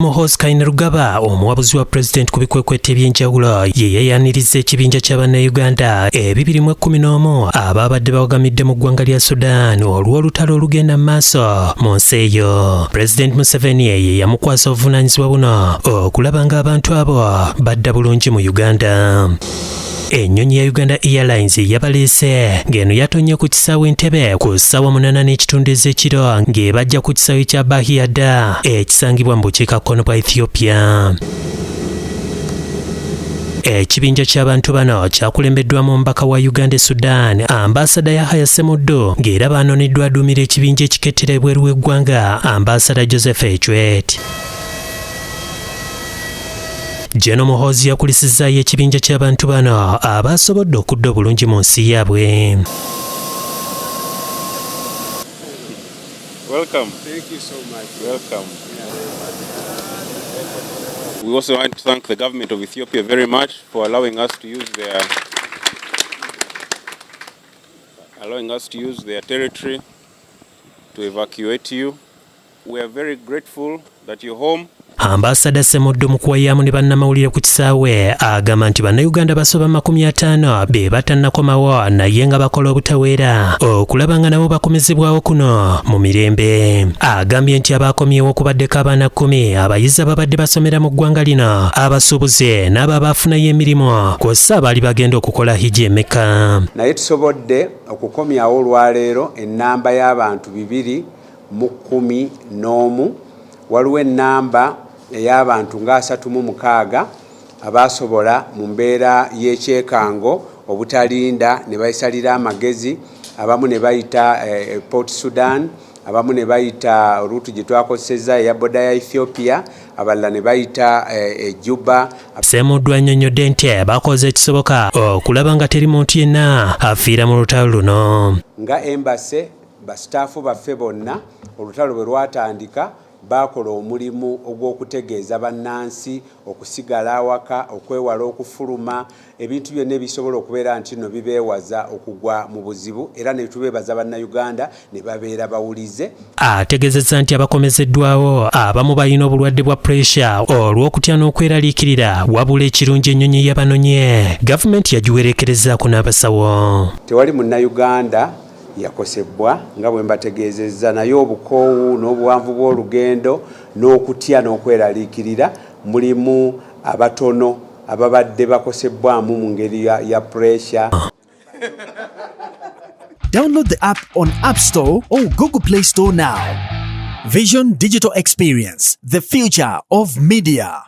Muhoozi Kainerugaba omuwabuzi wa President ku bikwekweto eby'enjawulo ye yeeyaniriza ekibinja kya Bannayuganda 2011 abaabadde bawagamidde mu ggwanga lya Sudan olw'olutalo olugenda mu maaso mu nsi eyo. President Museveni ye yamukwasa obuvunaanyizibwa buno okulaba ng'abantu abo badda bulungi mu Uganda. Ennyonyi ya Uganda Airlines yabaleese ng'eno yatonye ku kisaawe Ntebe ku ssaawa 8:30 ez'ekiro ng'ebajja ku kisaawe kya Bannayuganda ekisangibwa mu bukiikakkono bwa Ethiopia. Ekibinja ky'abantu bano kyakulembeddwamu omubaka wa Uganda e Sudan, Ambasada Yahya Ssemuddu, ng'era baanoneddwa aduumira ekibinja ekikettera ebweru w'eggwanga, Ambasada Joseph Echwet. Jeno Muhoozi yakulisizaayo ekibinja ky'abantu bano abaasobodde okudda obulungi mu nsi yaabwe. Welcome. Thank you so much. Welcome. We also want to thank the government of Ethiopia very much for allowing us to use their territory to evacuate you. We are very grateful that you're home. Ambasada Ssemuddu mu kuwayaamu ne bannamawulire ku kisaawe agamba nti Bannayuganda basoba 50 be batannakomawo naye nga bakola obutaweera okulaba nga nabo bakomezebwawo kuno mu mirembe. Agambye nti abaakomyewo kubaddeko abaana 10 abayizi ababadde basomera mu ggwanga lino, abasuubuze n'abo abaafunayo emirimu kw'ossa abaali bagenda okukola hijja e Mecca. Naye tusobodde okukomyawo olwaleero ennamba y'abantu 211. Waliwo ennamba ey'abantu nga 36 abaasobola mu mbeera y'ekyekango obutalinda ne bayisalira amagezi, abamu ne bayita Port Sudan, abamu ne bayita ruutu gye twakozesezza eya boda ya Ethiopia, abalala ne bayita Juba. Ssemuddu annyonnyodde nti bakoze ekisoboka okulaba nga teri muntu yenna afiira mu lutalo luno. Nga embase basitaafu baffe bonna olutalo bwe lwatandika bakola omulimu ogw'okutegeeza bannansi okusigala awaka, okwewala okufuluma, ebintu byonna ebisobola okubeera nti no bibeewaza okugwa mu buzibu, era ne tubeebaza Bannayuganda ne babeera bawulize. Ategeezezza nti abakomezeddwawo abamu balina obulwadde bwa puresha olw'okutya n'okweraliikirira, wabula ekirungi ennyonyi yabanonye gavumenti yagiwereekerezaako n'abasawo. Tewali Munnayuganda yakosebwa nga bwe mbategeezezza, naye obukoowu n'obuwanvu bw'olugendo n'okutya n'okweraliikirira mulimu abatono ababadde bakosebwamu mu ngeri ya pressure. Download the app on App Store or Google Play Store now. Vision Digital Experience, the future of media.